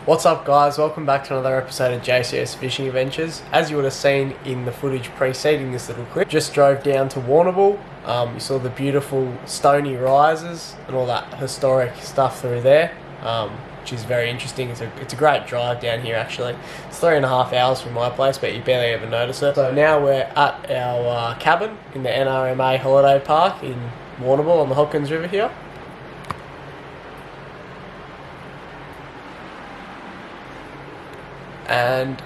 What's up guys, welcome back to another episode of JCS Fishing Adventures. As you would have seen in the footage preceding this little clip, just drove down to Warrnambool. You saw the beautiful stony rises and all that historic stuff through there, which is very interesting. It's a great drive down here actually. It's 3.5 hours from my place, but you barely ever notice it. So now we're at our cabin in the NRMA holiday park in Warrnambool on the Hopkins River here. And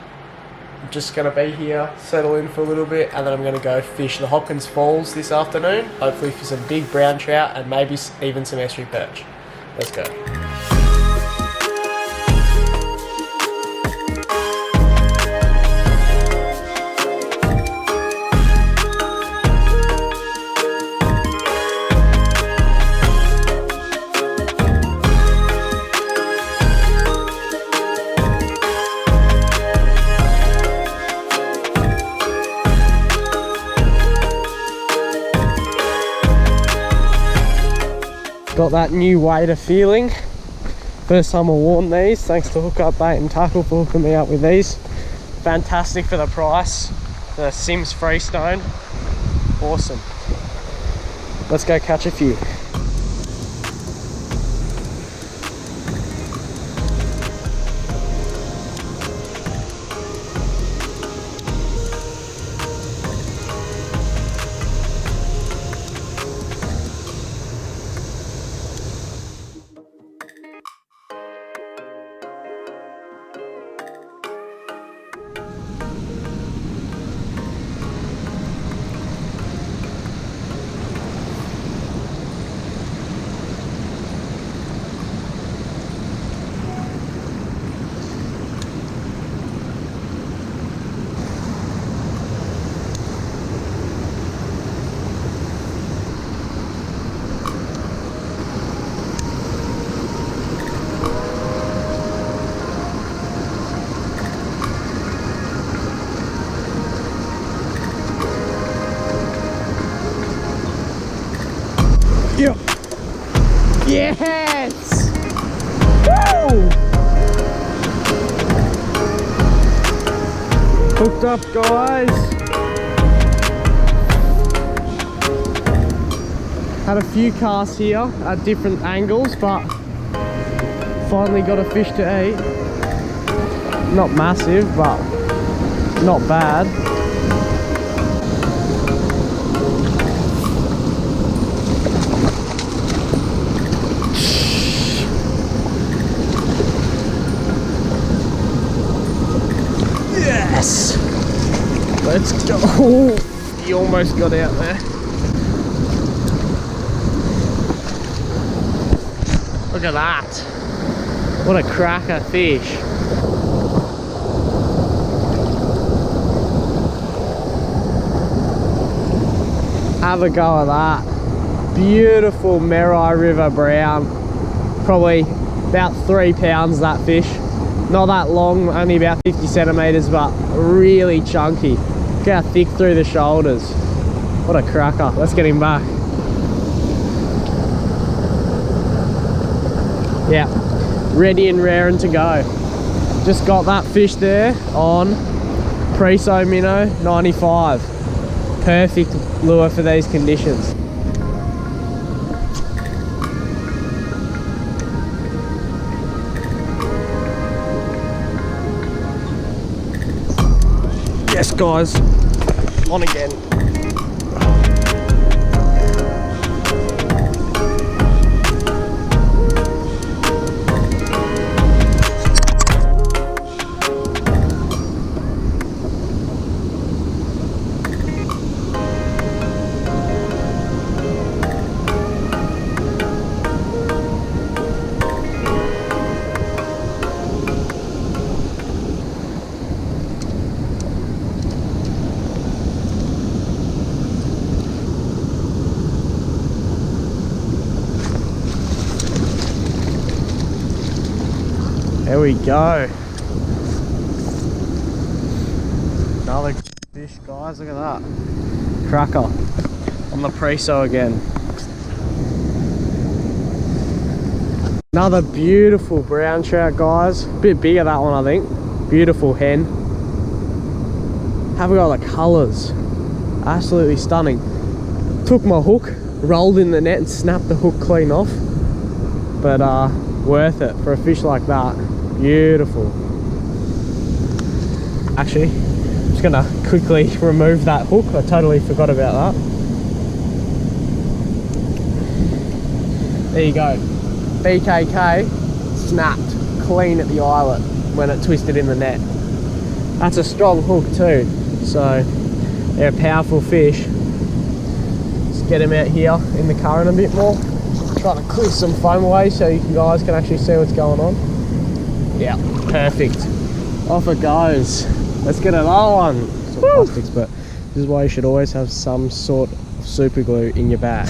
I'm just going to be here, settle in for a little bit, and then I'm going to go fish the Hopkins Falls this afternoon, hopefully for some big brown trout and maybe even some estuary perch. Let's go. Got that new wader feeling. First time I worn these, thanks to Hook Up Bait and Tackle for hooking me up with these. Fantastic for the price. The Sims Freestone. Awesome. Let's go catch a few. Yes! Woo! Hooked up, guys. Had a few casts here at different angles, but finally got a fish to eat. Not massive, but not bad. Yes! Let's go. Oh, he almost got out there. Look at that. What a cracker fish. Have a go at that. Beautiful Merri River brown. Probably about 3 pounds that fish. Not that long, only about 50 centimeters, but really chunky. Look how thick through the shoulders. What a cracker. Let's get him back. Yeah, ready and raring to go. Just got that fish there on Preso Minnow 95. Perfect lure for these conditions. Yes guys, on again. we go. Another fish, guys, look at that. Cracker on the preso again. Another beautiful brown trout, guys. A bit bigger that one, I think. Beautiful hen. Have a go at the colours. Absolutely stunning. Took my hook, rolled in the net and snapped the hook clean off. But worth it for a fish like that. Beautiful. Actually, I'm just gonna quickly remove that hook. I totally forgot about that. There you go. BKK snapped clean at the eyelet when it twisted in the net. That's a strong hook too. So they're a powerful fish. Let's get him out here in the current a bit more. Trying to clear some foam away so you guys can actually see what's going on. Yeah, perfect. Off it goes. Let's get another one. It's all plastics, but this is why you should always have some sort of super glue in your bag.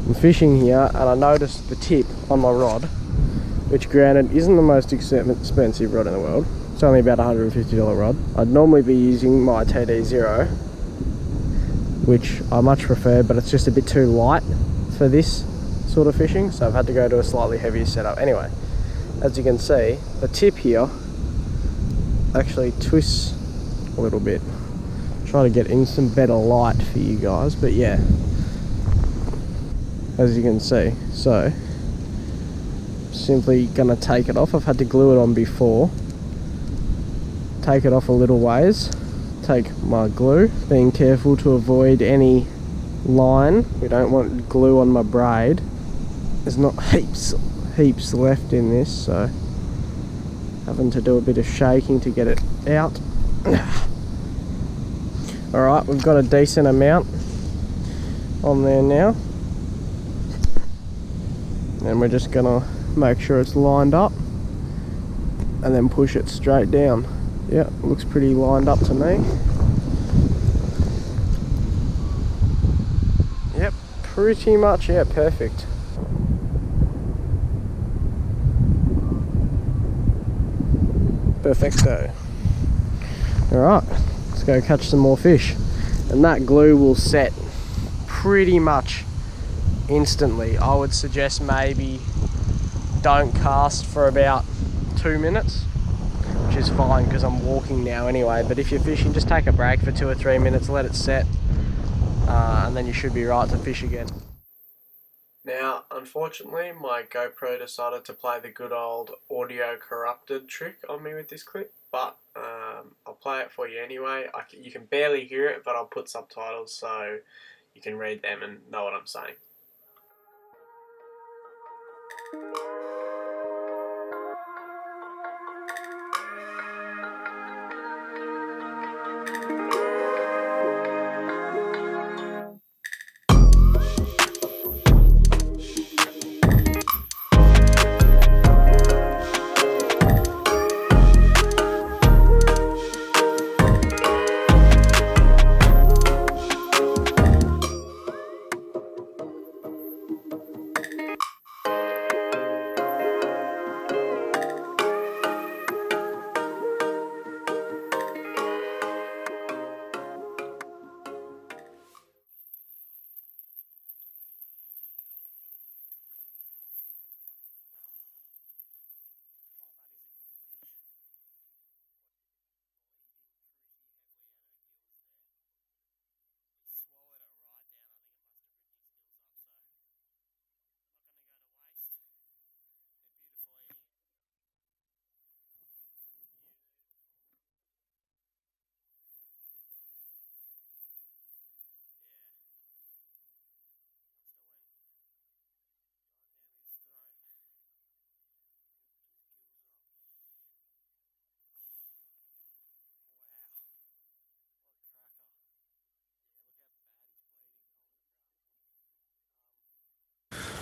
I'm fishing here and I noticed the tip on my rod, which granted isn't the most expensive rod in the world. It's only about a $150 rod. I'd normally be using my TD0, which I much prefer, but it's just a bit too light for this sort of fishing, so I've had to go to a slightly heavier setup. Anyway, as you can see, the tip here actually twists a little bit. Try to get in some better light for you guys, but yeah, as you can see. So simply gonna take it off. I've had to glue it on before. Take it off a little ways, take my glue, being careful to avoid any line. We don't want glue on my braid. There's not heaps left in this, so having to do a bit of shaking to get it out. Alright, we've got a decent amount on there now, and we're just gonna make sure it's lined up and then push it straight down. Yeah, looks pretty lined up to me. Yep, pretty much, yeah, perfect. Perfecto. Alright, let's go catch some more fish. And that glue will set pretty much instantly. I would suggest maybe don't cast for about 2 minutes, which is fine because I'm walking now anyway. But if you're fishing, just take a break for 2 or 3 minutes, let it set, and then you should be right to fish again. Now, unfortunately, my GoPro decided to play the good old audio corrupted trick on me with this clip, but I'll play it for you anyway. You can barely hear it, but I'll put subtitles so you can read them and know what I'm saying.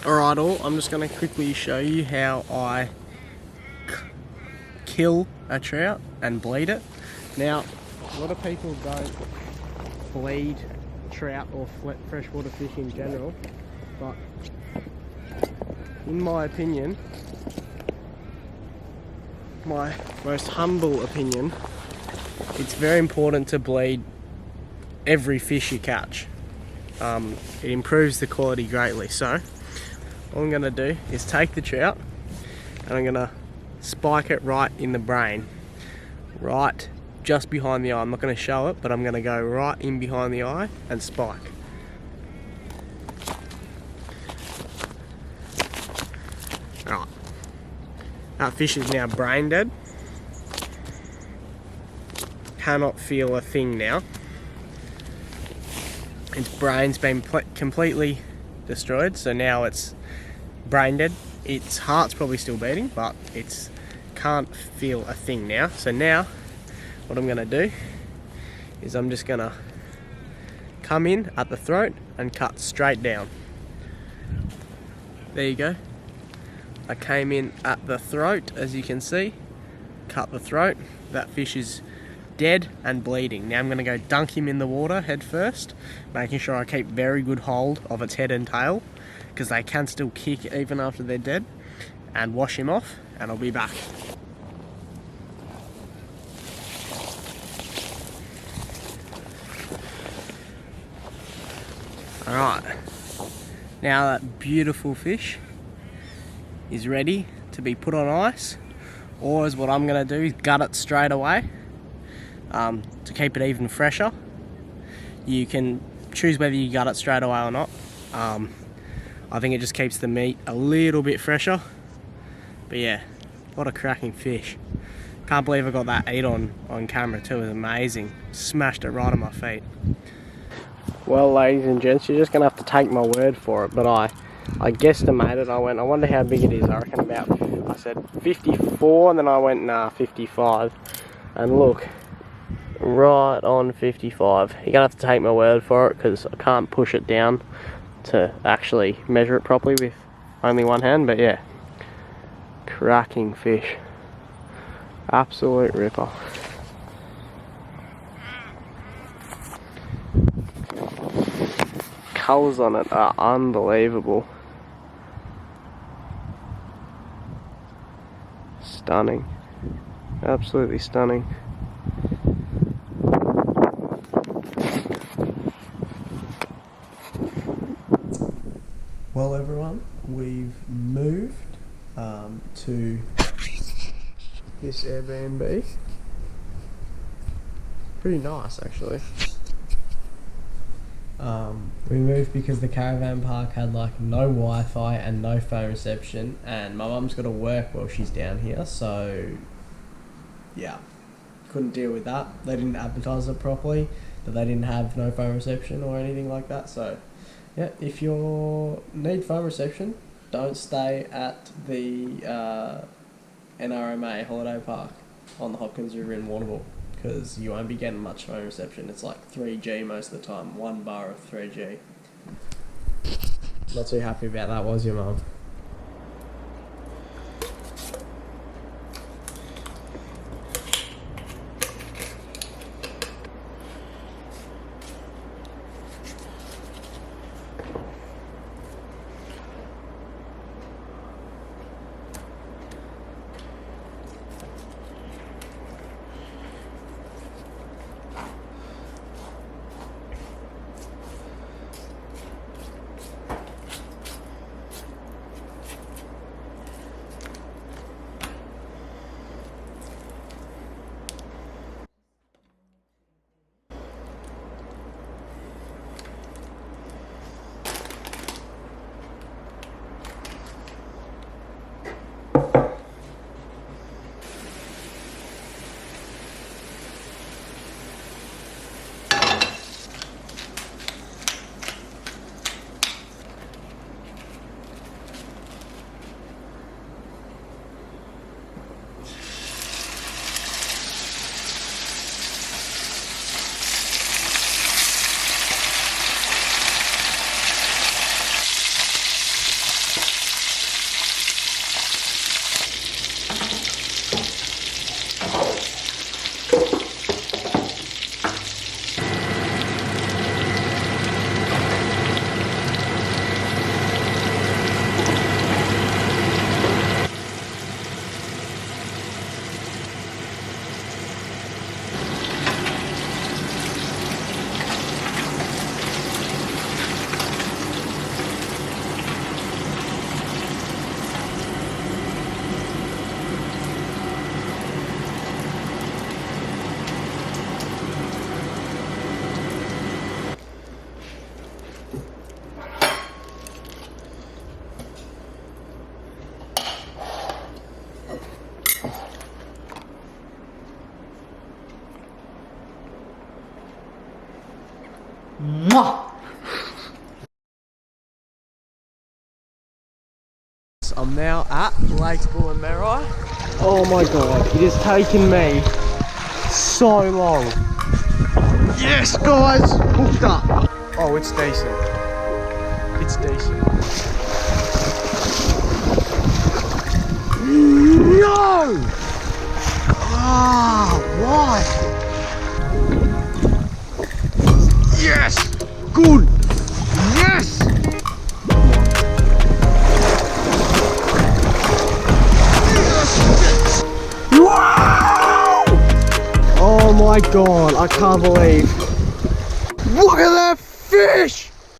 Alright all, I'm just going to quickly show you how I kill a trout and bleed it. Now, a lot of people don't bleed trout or freshwater fish in general, but in my opinion, my most humble opinion, it's very important to bleed every fish you catch. It improves the quality greatly. So all I'm going to do is take the trout and I'm going to spike it right in the brain, right just behind the eye. I'm not going to show it, but I'm going to go right in behind the eye and spike. Right, that fish is now brain dead. Cannot feel a thing now. Its brain's been completely destroyed, so now it's brain dead. Its heart's probably still beating, but it can't feel a thing now. So now what I'm going to do is I'm just going to come in at the throat and cut straight down. There you go. I came in at the throat, as you can see, cut the throat. That fish is dead and bleeding. Now I'm going to go dunk him in the water head first, making sure I keep very good hold of its head and tail, because they can still kick even after they're dead, and wash him off, and I'll be back. Alright, now that beautiful fish is ready to be put on ice, or as what I'm going to do is gut it straight away to keep it even fresher. You can choose whether you gut it straight away or not. I think it just keeps the meat a little bit fresher. But yeah, what a cracking fish. Can't believe I got that eat on camera too. It was amazing. Smashed it right on my feet. Well, ladies and gents, you're just going to have to take my word for it, but I guesstimated. I wonder how big it is. I reckon about, I said 54, and then I went, nah, 55. And look, right on 55. You're going to have to take my word for it, because I can't push it down to actually measure it properly with only one hand. But yeah, cracking fish. Absolute ripper. Colours on it are unbelievable. Stunning. Absolutely stunning. Well, everyone, we've moved to this Airbnb. Pretty nice, actually. We moved because the caravan park had like no Wi-Fi and no phone reception, and my mum's got to work while she's down here, so yeah, couldn't deal with that. They didn't advertise it properly, that they didn't have no phone reception or anything like that. So yeah, if you need phone reception, don't stay at the NRMA holiday park on the Hopkins River in Warrnambool, because you won't be getting much phone reception. It's like 3G most of the time, 1 bar of 3G. Not too happy about that, was your mum? Mwah! I'm now at Warrnambool and Merri. Oh my god, it has taken me so long. Yes, guys, hooked up. Oh, it's decent. It's decent. No! Ah, why? Yes! Good! Yes! Wow! Oh my god, I can't believe. Look at that fish!